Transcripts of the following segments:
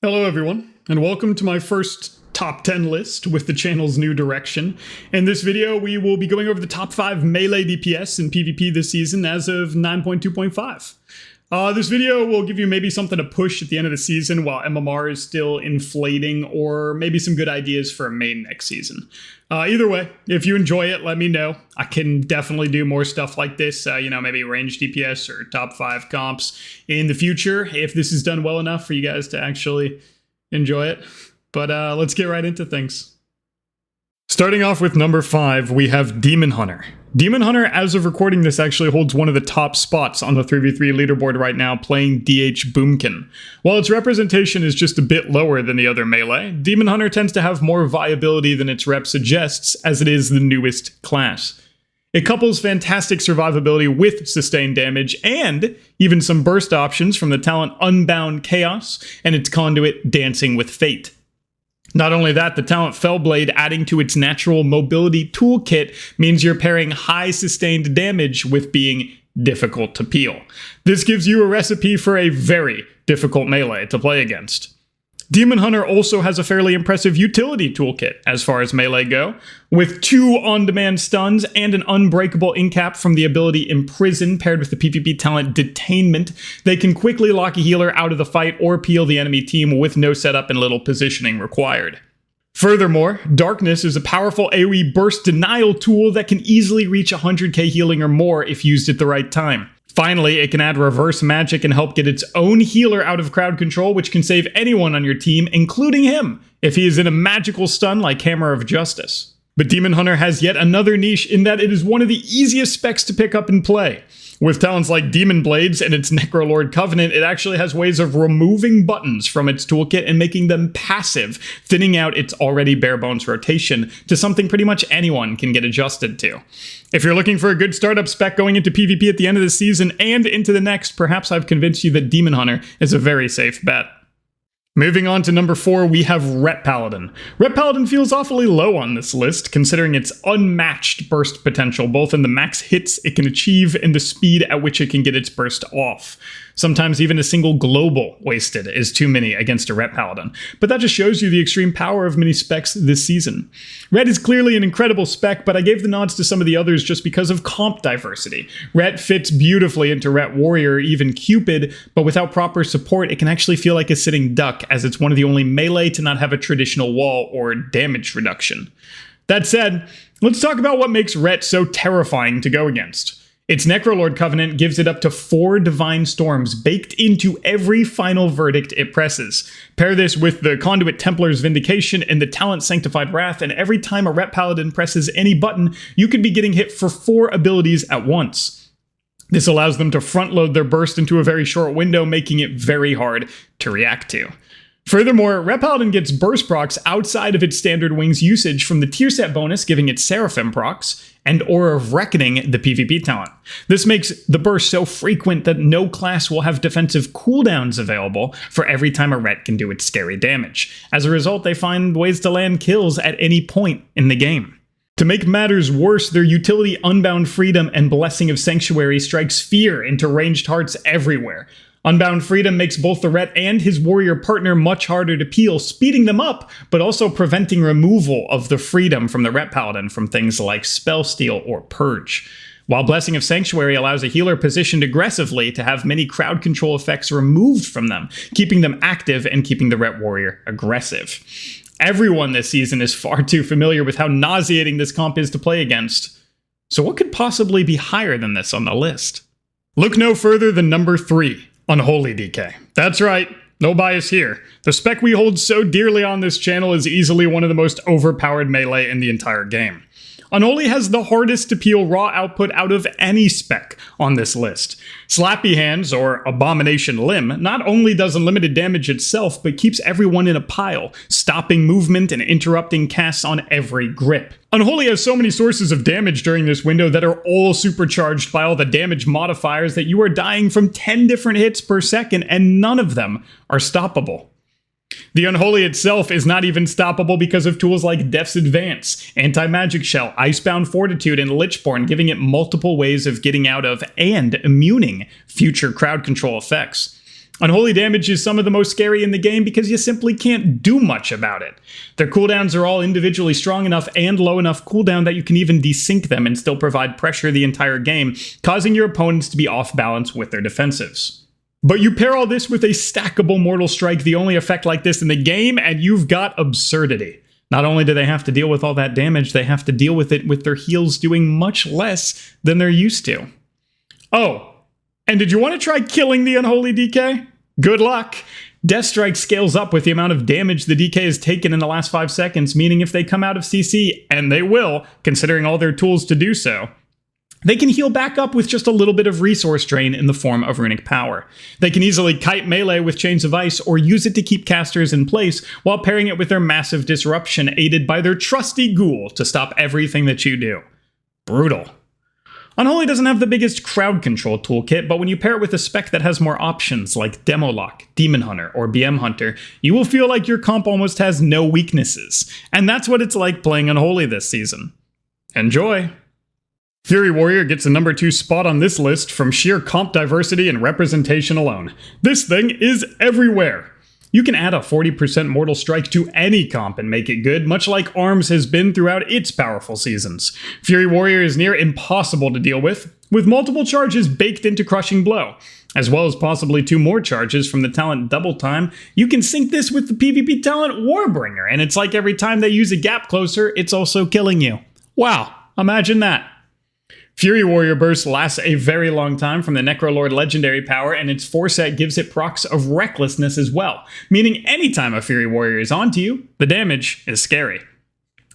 Hello everyone, and welcome to my first top 10 list with the channel's new direction. In this video, we will be going over the top 5 melee DPS in PvP this season as of 9.2.5. This video will give you maybe something to push at the end of the season while MMR is still inflating, or maybe some good ideas for a main next season. Either way, if you enjoy it, let me know. I can definitely do more stuff like this, maybe range DPS or top 5 comps in the future, if this is done well enough for you guys to actually enjoy it. But let's get right into things. Starting off with number 5, we have Demon Hunter. Demon Hunter, as of recording this, actually holds one of the top spots on the 3v3 leaderboard right now, playing DH Boomkin. While its representation is just a bit lower than the other melee, Demon Hunter tends to have more viability than its rep suggests, as it is the newest class. It couples fantastic survivability with sustained damage, and even some burst options from the talent Unbound Chaos and its conduit Dancing with Fate. Not only that, the talent Fellblade adding to its natural mobility toolkit means you're pairing high sustained damage with being difficult to peel. This gives you a recipe for a very difficult melee to play against. Demon Hunter also has a fairly impressive utility toolkit as far as melee go, with 2 on-demand stuns and an unbreakable incap from the ability Imprison paired with the PvP talent Detainment. They can quickly lock a healer out of the fight or peel the enemy team with no setup and little positioning required. Furthermore, Darkness is a powerful AoE burst denial tool that can easily reach 100k healing or more if used at the right time. Finally, it can add reverse magic and help get its own healer out of crowd control, which can save anyone on your team, including him, if he is in a magical stun like Hammer of Justice. But Demon Hunter has yet another niche in that it is one of the easiest specs to pick up and play. With talents like Demon Blades and its Necrolord Covenant, it actually has ways of removing buttons from its toolkit and making them passive, thinning out its already bare-bones rotation to something pretty much anyone can get adjusted to. If you're looking for a good startup spec going into PvP at the end of the season and into the next, perhaps I've convinced you that Demon Hunter is a very safe bet. Moving on to number 4, we have Ret Paladin. Ret Paladin feels awfully low on this list, considering its unmatched burst potential, both in the max hits it can achieve and the speed at which it can get its burst off. Sometimes even a single global wasted is too many against a Ret Paladin, but that just shows you the extreme power of many specs this season. Ret is clearly an incredible spec, but I gave the nods to some of the others just because of comp diversity. Ret fits beautifully into Ret Warrior or even Cupid, but without proper support it can actually feel like a sitting duck, as it's one of the only melee to not have a traditional wall or damage reduction. That said, let's talk about what makes Ret so terrifying to go against. Its Necrolord Covenant gives it up to 4 Divine Storms baked into every final verdict it presses. Pair this with the Conduit Templar's Vindication and the talent Sanctified Wrath, and every time a Ret Paladin presses any button, you could be getting hit for 4 abilities at once. This allows them to front-load their burst into a very short window, making it very hard to react to. Furthermore, Ret Paladin gets burst procs outside of its standard wings usage from the tier set bonus, giving it Seraphim procs, and Aura of Reckoning, the PvP talent. This makes the burst so frequent that no class will have defensive cooldowns available for every time a Ret can do its scary damage. As a result, they find ways to land kills at any point in the game. To make matters worse, their utility Unbound Freedom and Blessing of Sanctuary strikes fear into ranged hearts everywhere. Unbound Freedom makes both the Ret and his warrior partner much harder to peel, speeding them up, but also preventing removal of the freedom from the Ret Paladin from things like Spell Steal or Purge. While Blessing of Sanctuary allows a healer positioned aggressively to have many crowd control effects removed from them, keeping them active and keeping the Ret warrior aggressive. Everyone this season is far too familiar with how nauseating this comp is to play against. So what could possibly be higher than this on the list? Look no further than number 3. Unholy DK. That's right, no bias here. The spec we hold so dearly on this channel is easily one of the most overpowered melee in the entire game. Unholy has the hardest to peel raw output out of any spec on this list. Slappy Hands, or Abomination Limb, not only does unlimited damage itself, but keeps everyone in a pile, stopping movement and interrupting casts on every grip. Unholy has so many sources of damage during this window that are all supercharged by all the damage modifiers that you are dying from 10 different hits per second, and none of them are stoppable. The Unholy itself is not even stoppable because of tools like Death's Advance, Anti-Magic Shell, Icebound Fortitude, and Lichborn, giving it multiple ways of getting out of and immuning future crowd control effects. Unholy damage is some of the most scary in the game because you simply can't do much about it. Their cooldowns are all individually strong enough and low enough cooldown that you can even desync them and still provide pressure the entire game, causing your opponents to be off balance with their defensives. But you pair all this with a stackable Mortal Strike, the only effect like this in the game, and you've got absurdity. Not only do they have to deal with all that damage, they have to deal with it with their heals doing much less than they're used to. Oh, and did you want to try killing the Unholy DK? Good luck! Death Strike scales up with the amount of damage the DK has taken in the last 5 seconds, meaning if they come out of CC, and they will, considering all their tools to do so, they can heal back up with just a little bit of resource drain in the form of runic power. They can easily kite melee with Chains of Ice or use it to keep casters in place while pairing it with their massive disruption aided by their trusty ghoul to stop everything that you do. Brutal. Unholy doesn't have the biggest crowd control toolkit, but when you pair it with a spec that has more options like Demolock, Demon Hunter, or BM Hunter, you will feel like your comp almost has no weaknesses. And that's what it's like playing Unholy this season. Enjoy! Fury Warrior gets the number 2 spot on this list from sheer comp diversity and representation alone. This thing is everywhere! You can add a 40% Mortal Strike to any comp and make it good, much like ARMS has been throughout its powerful seasons. Fury Warrior is near impossible to deal with multiple charges baked into Crushing Blow. As well as possibly 2 more charges from the talent Double Time, you can sync this with the PvP talent Warbringer, and it's like every time they use a gap closer, it's also killing you. Wow, imagine that. Fury Warrior Burst lasts a very long time from the Necrolord legendary power, and its 4-set gives it procs of Recklessness as well, meaning anytime a Fury Warrior is onto you, the damage is scary.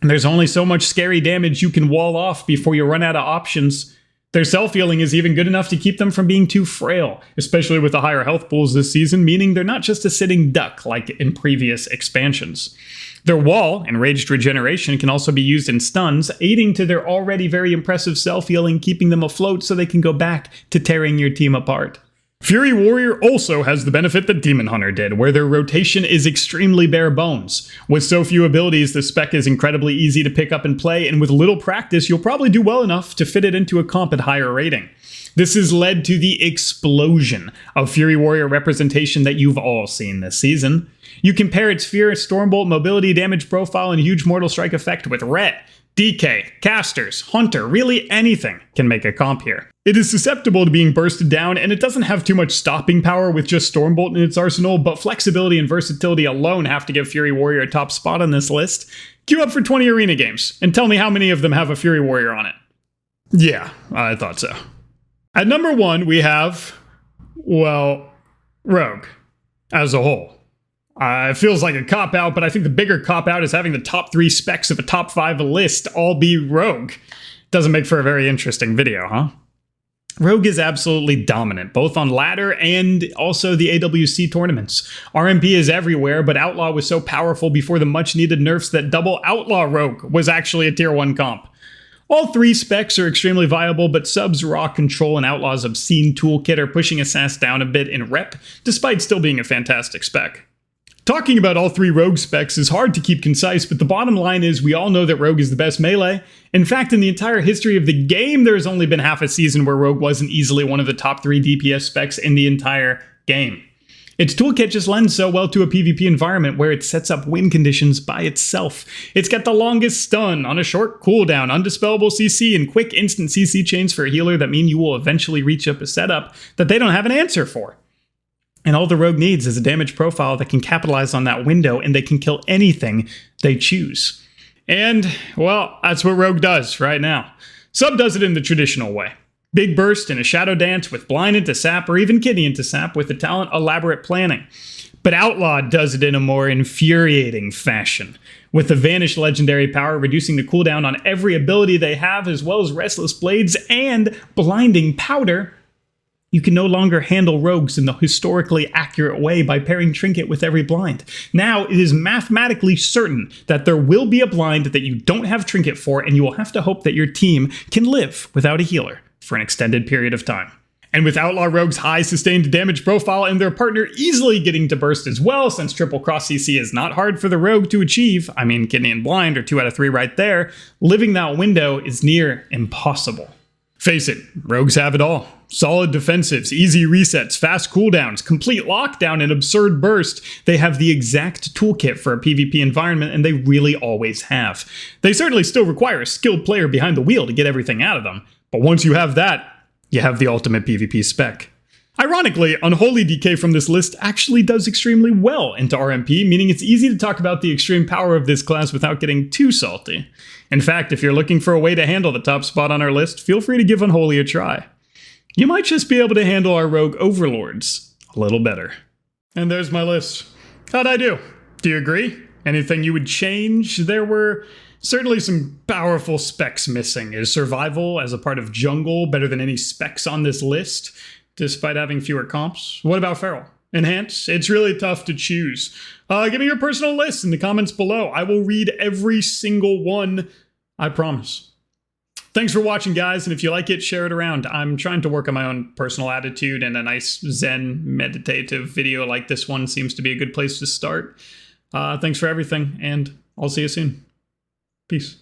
And there's only so much scary damage you can wall off before you run out of options. Their self-healing is even good enough to keep them from being too frail, especially with the higher health pools this season, meaning they're not just a sitting duck like in previous expansions. Their wall, Enraged Regeneration, can also be used in stuns, aiding to their already very impressive self-healing, keeping them afloat so they can go back to tearing your team apart. Fury Warrior also has the benefit that Demon Hunter did, where their rotation is extremely bare bones. With so few abilities, the spec is incredibly easy to pick up and play, and with little practice, you'll probably do well enough to fit it into a comp at higher rating. This has led to the explosion of Fury Warrior representation that you've all seen this season. You compare its Fear, Stormbolt, mobility, damage profile, and huge Mortal Strike effect with Ret, DK, Casters, Hunter, really anything can make a comp here. It is susceptible to being bursted down, and it doesn't have too much stopping power with just Stormbolt in its arsenal, but flexibility and versatility alone have to give Fury Warrior a top spot on this list. Queue up for 20 arena games, and tell me how many of them have a Fury Warrior on it. Yeah, I thought so. At number 1, we have, well, Rogue, as a whole. It feels like a cop-out, but I think the bigger cop-out is having the top 3 specs of a top 5 list all be Rogue. Doesn't make for a very interesting video, huh? Rogue is absolutely dominant, both on ladder and also the AWC tournaments. RMP is everywhere, but Outlaw was so powerful before the much-needed nerfs that double Outlaw Rogue was actually a tier 1 comp. All 3 specs are extremely viable, but Sub's raw control and Outlaw's obscene toolkit are pushing Assass down a bit in rep, despite still being a fantastic spec. Talking about all 3 Rogue specs is hard to keep concise, but the bottom line is we all know that Rogue is the best melee. In fact, in the entire history of the game, there's only been half a season where Rogue wasn't easily one of the top 3 DPS specs in the entire game. Its toolkit just lends so well to a PvP environment where it sets up win conditions by itself. It's got the longest stun on a short cooldown, undispellable CC, and quick instant CC chains for a healer that mean you will eventually reach up a setup that they don't have an answer for. And all the Rogue needs is a damage profile that can capitalize on that window, and they can kill anything they choose. And, well, that's what Rogue does right now. Sub does it in the traditional way. Big burst and a shadow dance with blind into sap or even kidney into sap with the talent elaborate planning. But Outlaw does it in a more infuriating fashion, with the Vanish legendary power reducing the cooldown on every ability they have, as well as Restless Blades and Blinding Powder. You can no longer handle rogues in the historically accurate way by pairing Trinket with every blind. Now, it is mathematically certain that there will be a blind that you don't have Trinket for, and you will have to hope that your team can live without a healer for an extended period of time. And with Outlaw Rogue's high sustained damage profile and their partner easily getting to burst as well, since triple cross CC is not hard for the Rogue to achieve, I mean, Kidney and Blind are 2 out of 3 right there, living that window is near impossible. Face it, rogues have it all. Solid defensives, easy resets, fast cooldowns, complete lockdown, and absurd burst. They have the exact toolkit for a PvP environment, and they really always have. They certainly still require a skilled player behind the wheel to get everything out of them, but once you have that, you have the ultimate PvP spec. Ironically, Unholy DK from this list actually does extremely well into RMP, meaning it's easy to talk about the extreme power of this class without getting too salty. In fact, if you're looking for a way to handle the top spot on our list, feel free to give Unholy a try. You might just be able to handle our rogue overlords a little better. And there's my list. How'd I do? Do you agree? Anything you would change? There were certainly some powerful specs missing. Is survival as a part of jungle better than any specs on this list, despite having fewer comps? What about feral? Enhance? It's really tough to choose. Give me your personal list in the comments below. I will read every single one, I promise. Thanks for watching, guys, and if you like it, share it around. I'm trying to work on my own personal attitude, and a nice Zen meditative video like this one seems to be a good place to start. Thanks for everything, and I'll see you soon. Peace.